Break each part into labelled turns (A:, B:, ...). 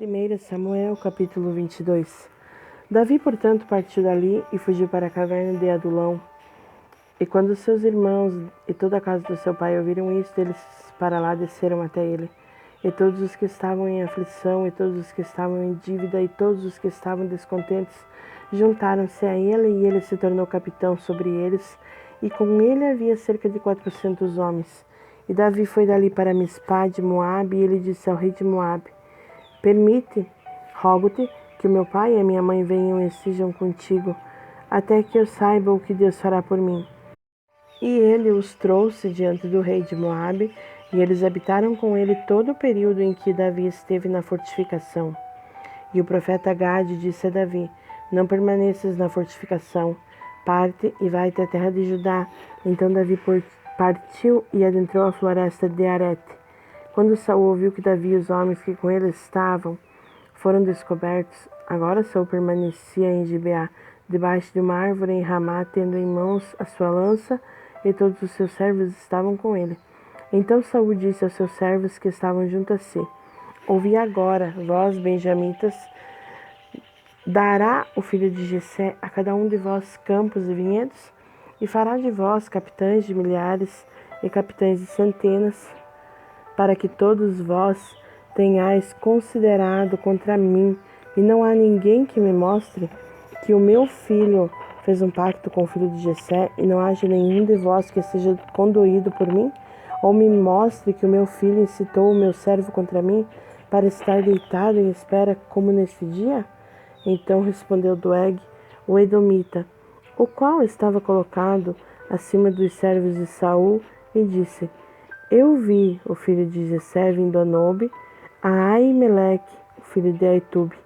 A: 1 Samuel, capítulo 22. Davi, portanto, partiu dali e fugiu para a caverna de Adulão. E quando seus irmãos e toda a casa do seu pai ouviram isto, eles para lá desceram até ele. E todos os que estavam em aflição, e todos os que estavam em dívida, e todos os que estavam descontentes, juntaram-se a ele, e ele se tornou capitão sobre eles, e com ele havia cerca de 400 homens. E Davi foi dali para Mispá de Moabe, e ele disse ao rei de Moabe: Permite, rogo-te, que o meu pai e a minha mãe venham e estejam contigo, até que eu saiba o que Deus fará por mim. E ele os trouxe diante do rei de Moabe, e eles habitaram com ele todo o período em que Davi esteve na fortificação. E o profeta Gade disse a Davi: Não permaneças na fortificação, parte e vai-te à terra de Judá. Então Davi partiu e adentrou a floresta de Arete. Quando Saul ouviu que Davi e os homens que com ele estavam foram descobertos, agora Saul permanecia em Gibeá, debaixo de uma árvore em Ramá, tendo em mãos a sua lança, e todos os seus servos estavam com ele. Então Saul disse aos seus servos que estavam junto a si: Ouvi agora, vós, benjamitas, dará o filho de Jessé a cada um de vós campos e vinhedos, e fará de vós capitães de milhares e capitães de centenas, para que todos vós tenhais considerado contra mim, e não há ninguém que me mostre que o meu filho fez um pacto com o filho de Jessé, e não haja nenhum de vós que seja conduído por mim, ou me mostre que o meu filho incitou o meu servo contra mim, para estar deitado em espera como nesse dia? Então respondeu Doeg, o edomita, o qual estava colocado acima dos servos de Saul, e disse: Eu vi o filho de Jessé vindo a Nobe, a Aimeleque, o filho de Aitube.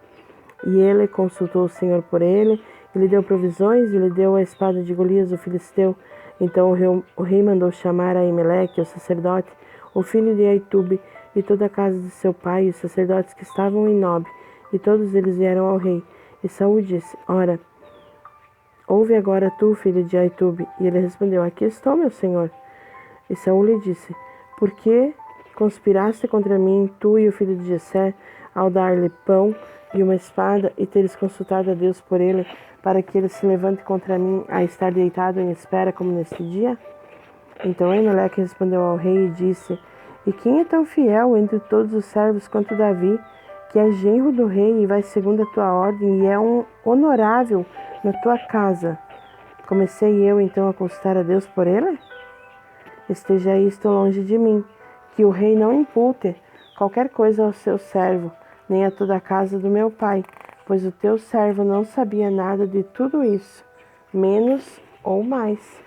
A: E ele consultou o Senhor por ele, e lhe deu provisões, e lhe deu a espada de Golias, o filisteu. Então o rei mandou chamar a Aimeleque, o sacerdote, o filho de Aitube, e toda a casa de seu pai, e os sacerdotes que estavam em Nobe, e todos eles vieram ao rei. E Saul disse: Ora, ouve agora tu, filho de Aitube. E ele respondeu: Aqui estou, meu senhor. E Saul lhe disse: Por que conspiraste contra mim, tu e o filho de Jessé, ao dar-lhe pão e uma espada, e teres consultado a Deus por ele, para que ele se levante contra mim, a estar deitado em espera como neste dia? Então Aimeleque respondeu ao rei e disse: E quem é tão fiel entre todos os servos quanto Davi, que é genro do rei e vai segundo a tua ordem, e é um honorável na tua casa? Comecei eu então a consultar a Deus por ele? Esteja isto longe de mim, que o rei não impute qualquer coisa ao seu servo, nem a toda a casa do meu pai, pois o teu servo não sabia nada de tudo isso, menos ou mais.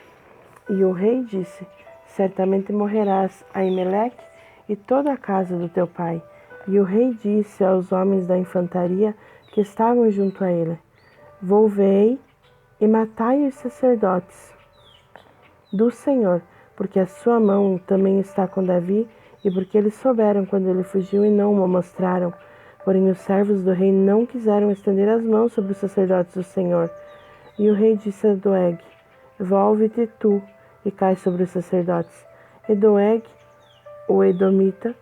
A: E o rei disse: Certamente morrerás, Aimeleque, e toda a casa do teu pai. E o rei disse aos homens da infantaria que estavam junto a ele: Volvei e matai os sacerdotes do Senhor, porque a sua mão também está com Davi, e porque eles souberam quando ele fugiu e não o mostraram. Porém os servos do rei não quiseram estender as mãos sobre os sacerdotes do Senhor. E o rei disse a Doeg: Volve-te tu e cai sobre os sacerdotes. E Doeg, o edomita,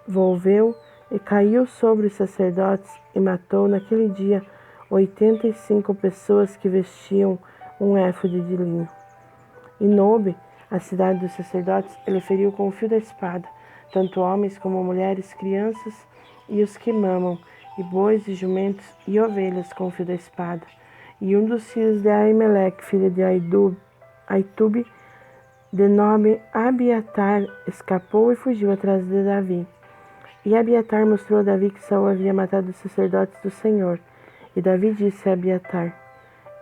A: volveu e caiu sobre os sacerdotes e matou naquele dia 85 pessoas que vestiam um éfode de linho. E Nobe, a cidade dos sacerdotes, ele feriu com o fio da espada, tanto homens como mulheres, crianças e os que mamam, e bois e jumentos e ovelhas com o fio da espada. E um dos filhos de Aimeleque, filho de Aitube, de nome Abiatar, escapou e fugiu atrás de Davi. E Abiatar mostrou a Davi que Saul havia matado os sacerdotes do Senhor. E Davi disse a Abiatar: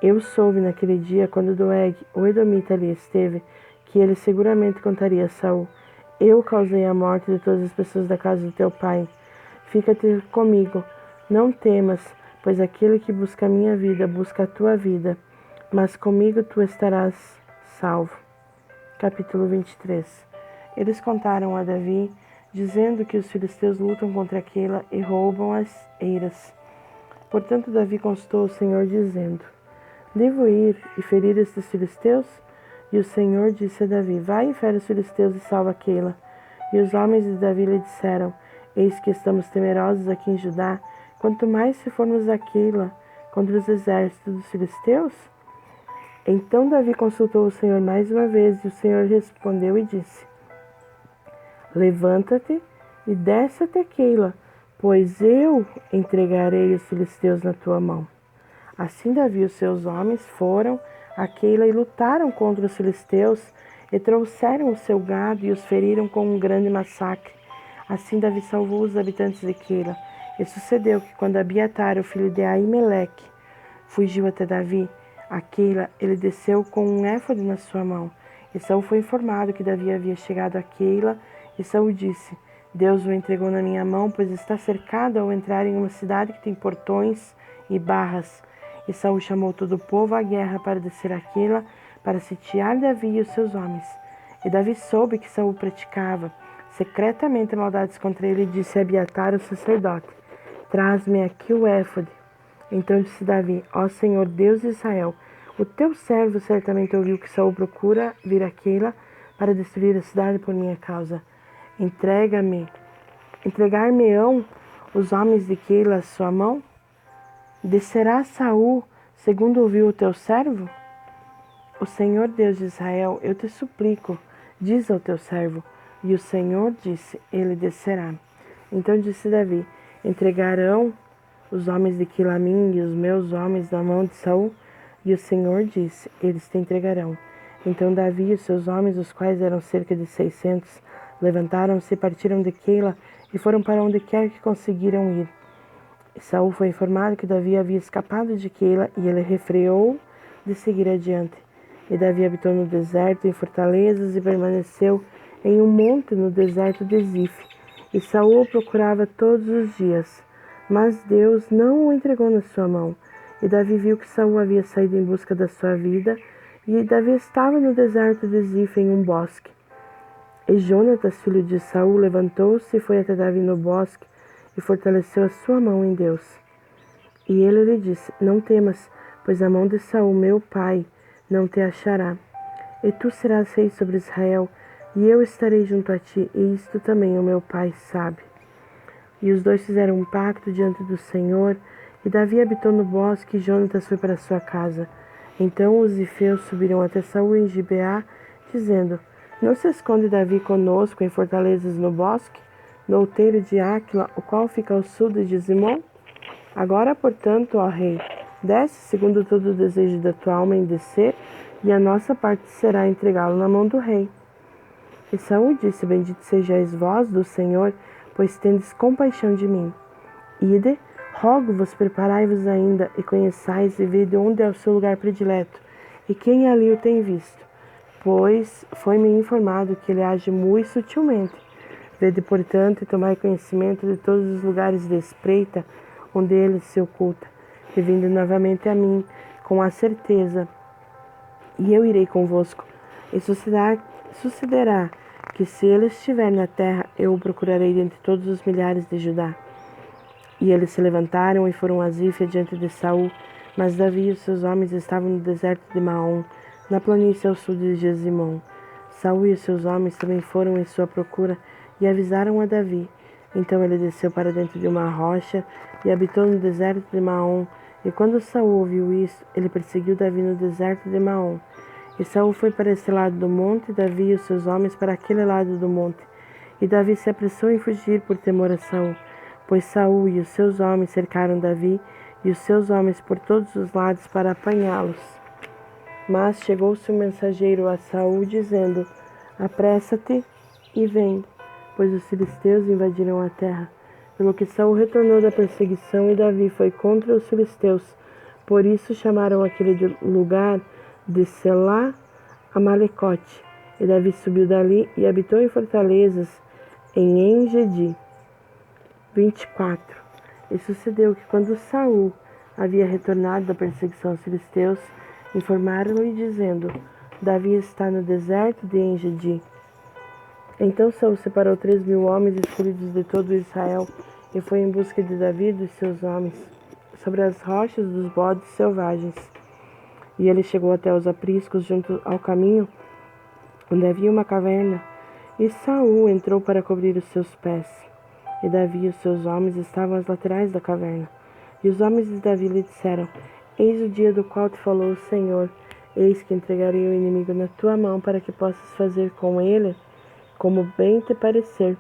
A: Eu soube naquele dia, quando Doeg, o edomita, ali esteve, que ele seguramente contaria a Saul: Eu causei a morte de todas as pessoas da casa do teu pai. Fica-te comigo, não temas, pois aquele que busca a minha vida, busca a tua vida, mas comigo tu estarás salvo. Capítulo 23. Eles contaram a Davi, dizendo que os filisteus lutam contra Queila e roubam as eiras. Portanto Davi consultou o Senhor, dizendo: Devo ir e ferir estes filisteus? E o Senhor disse a Davi: Vai e fere os filisteus e salva Queila. E os homens de Davi lhe disseram: Eis que estamos temerosos aqui em Judá, quanto mais se formos a Keila contra os exércitos dos filisteus? Então Davi consultou o Senhor mais uma vez, e o Senhor respondeu e disse: Levanta-te e desce até Keila, pois eu entregarei os filisteus na tua mão. Assim Davi e os seus homens foram a Keila e lutaram contra os filisteus, e trouxeram o seu gado e os feriram com um grande massacre. Assim Davi salvou os habitantes de Keila. E sucedeu que quando Abiatar, o filho de Aimeleque, fugiu até Davi a Keila, ele desceu com um éfode na sua mão. E Saul foi informado que Davi havia chegado a Keila, e Saul disse: Deus o entregou na minha mão, pois está cercado ao entrar em uma cidade que tem portões e barras. E Saul chamou todo o povo à guerra para descer a Keila, para sitiar Davi e os seus homens. E Davi soube que Saul praticava secretamente maldades contra ele, e disse a Abiatar, o sacerdote: Traz-me aqui o éfode. Então disse Davi: Ó Senhor Deus de Israel, o teu servo certamente ouviu que Saul procura vir a Keila para destruir a cidade por minha causa. Entregar-me-ão os homens de Keila à sua mão? Descerá Saul, segundo ouviu o teu servo? O Senhor Deus de Israel, eu te suplico, diz ao teu servo. E o Senhor disse: ele descerá. Então disse Davi: entregarão os homens de Keila a mim e os meus homens na mão de Saul? E o Senhor disse: eles te entregarão. Então Davi e os seus homens, os quais eram cerca de 600, levantaram-se, partiram de Keila e foram para onde quer que conseguiram ir. E Saul foi informado que Davi havia escapado de Keila, e ele refreou de seguir adiante. E Davi habitou no deserto, em fortalezas, e permaneceu em um monte no deserto de Zif. E Saul o procurava todos os dias, mas Deus não o entregou na sua mão. E Davi viu que Saul havia saído em busca da sua vida, e Davi estava no deserto de Zif, em um bosque. E Jonatas, filho de Saul, levantou-se e foi até Davi no bosque, e fortaleceu a sua mão em Deus. E ele lhe disse: não temas, pois a mão de Saul, meu pai, não te achará. E tu serás rei sobre Israel, e eu estarei junto a ti, e isto também o meu pai sabe. E os dois fizeram um pacto diante do Senhor, e Davi habitou no bosque, e Jonatas foi para sua casa. Então os zifeus subiram até Saul em Gibeá, dizendo: não se esconde Davi conosco em fortalezas no bosque, no outeiro de Áquila, o qual fica ao sul de Jezimon? Agora, portanto, ó rei, desce segundo todo o desejo da tua alma em descer, e a nossa parte será entregá-lo na mão do rei. E Saul disse: bendito sejais vós do Senhor, pois tendes compaixão de mim. Ide, rogo-vos, preparai-vos ainda, e conheçais e vede onde é o seu lugar predileto, e quem ali o tem visto. Pois foi-me informado que ele age muito sutilmente. Vede, portanto, e tomai conhecimento de todos os lugares de espreita onde ele se oculta, e vindo novamente a mim, com a certeza, e eu irei convosco. E sucederá que, se ele estiver na terra, eu o procurarei dentre todos os milhares de Judá. E eles se levantaram e foram a Zif diante de Saul, mas Davi e os seus homens estavam no deserto de Maom, na planície ao sul de Jezimon. Saul e os seus homens também foram em sua procura e avisaram a Davi. Então ele desceu para dentro de uma rocha e habitou no deserto de Maom. E quando Saul ouviu isso, ele perseguiu Davi no deserto de Maom. E Saul foi para esse lado do monte, Davi e os seus homens para aquele lado do monte. E Davi se apressou em fugir por temor a Saul, pois Saul e os seus homens cercaram Davi e os seus homens por todos os lados para apanhá-los. Mas chegou-se um mensageiro a Saul, dizendo: apressa-te e vem, pois os filisteus invadiram a terra. Pelo que Saul retornou da perseguição, e Davi foi contra os filisteus. Por isso chamaram aquele lugar de Selá Amalecote. E Davi subiu dali e habitou em fortalezas em En-Gedi. 24. E sucedeu que, quando Saul havia retornado da perseguição aos filisteus, informaram-lhe dizendo: Davi está no deserto de En-Gedi. Então Saul separou 3.000 homens escolhidos de todo Israel e foi em busca de Davi e dos seus homens sobre as rochas dos bodes selvagens. E ele chegou até os apriscos junto ao caminho, onde havia uma caverna, e Saul entrou para cobrir os seus pés. E Davi e os seus homens estavam às laterais da caverna. E os homens de Davi lhe disseram: Eis o dia do qual te falou o Senhor. Eis que entregarei o inimigo na tua mão, para que possas fazer com ele como bem te parecer.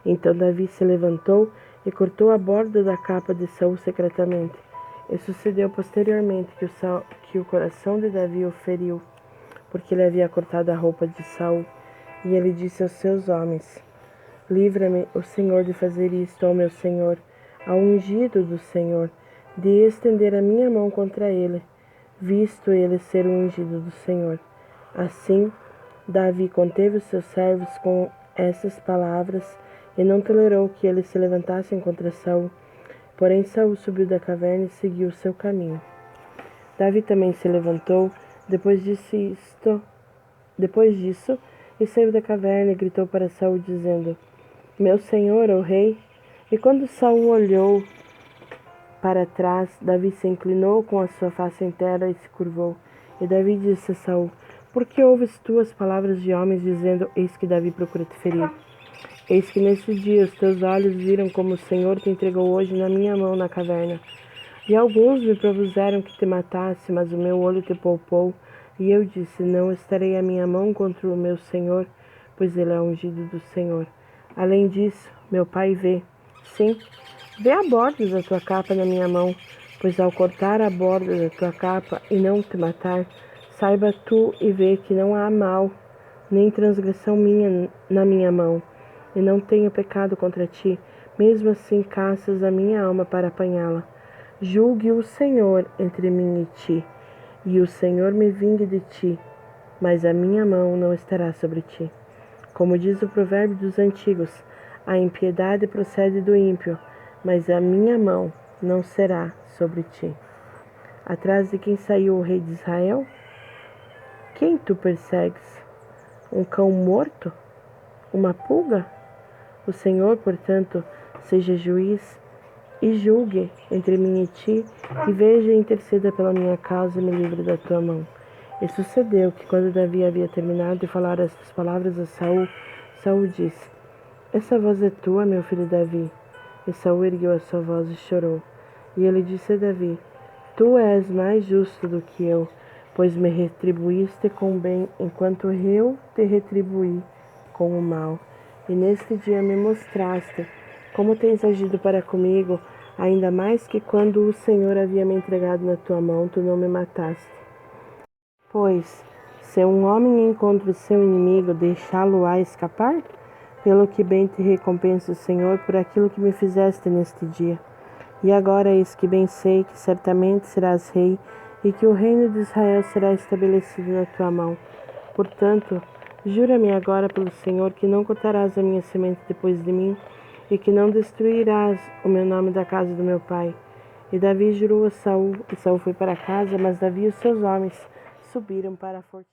A: Então Davi se levantou e cortou a borda da capa de Saul secretamente. E sucedeu posteriormente que o coração de Davi o feriu, porque ele havia cortado a roupa de Saul. E ele disse aos seus homens: Livra-me, o Senhor, de fazer isto ao meu senhor, ao ungido do Senhor, de estender a minha mão contra ele, visto ele ser o ungido do Senhor. Assim, Davi conteve os seus servos com essas palavras e não tolerou que eles se levantassem contra Saul. Porém, Saul subiu da caverna e seguiu o seu caminho. Davi também se levantou depois disso e saiu da caverna e gritou para Saul, dizendo: Meu senhor, o rei. E quando Saul olhou para trás, Davi se inclinou com a sua face em terra e se curvou. E Davi disse a Saul: Por que ouves tu as palavras de homens, dizendo: Eis que Davi procura te ferir? Eis que nesse dia os teus olhos viram como o Senhor te entregou hoje na minha mão na caverna. E alguns me propuseram que te matasse, mas o meu olho te poupou. E eu disse: Não estarei a minha mão contra o meu Senhor, pois ele é ungido do Senhor. Além disso, meu pai vê. Sim, vê a borda da tua capa na minha mão, pois ao cortar a borda da tua capa e não te matar, saiba tu e vê que não há mal, nem transgressão minha na minha mão, e não tenho pecado contra ti. Mesmo assim caças a minha alma para apanhá-la. Julgue o Senhor entre mim e ti, e o Senhor me vingue de ti, mas a minha mão não estará sobre ti. Como diz o provérbio dos antigos, a impiedade procede do ímpio, mas a minha mão não será sobre ti. Atrás de quem saiu o rei de Israel? Quem tu persegues? Um cão morto? Uma pulga? O Senhor, portanto, seja juiz e julgue entre mim e ti, e veja e interceda pela minha causa e me livre da tua mão. E sucedeu que, quando Davi havia terminado de falar estas palavras a Saul, Saul disse: Essa voz é tua, meu filho Davi. E Saul ergueu a sua voz e chorou. E ele disse a Davi: Tu és mais justo do que eu, pois me retribuíste com o bem, enquanto eu te retribuí com o mal. E neste dia me mostraste como tens agido para comigo, ainda mais que quando o Senhor havia me entregado na tua mão, tu não me mataste. Pois, se um homem encontra o seu inimigo, deixá-lo-á escapar? Pelo que bem te recompensa o Senhor por aquilo que me fizeste neste dia. E agora eis que bem sei que certamente serás rei, e que o reino de Israel será estabelecido na tua mão. Portanto, jura-me agora pelo Senhor que não cortarás a minha semente depois de mim, e que não destruirás o meu nome da casa do meu pai. E Davi jurou a Saul, e Saul foi para casa, mas Davi e os seus homens subiram para a fortaleza.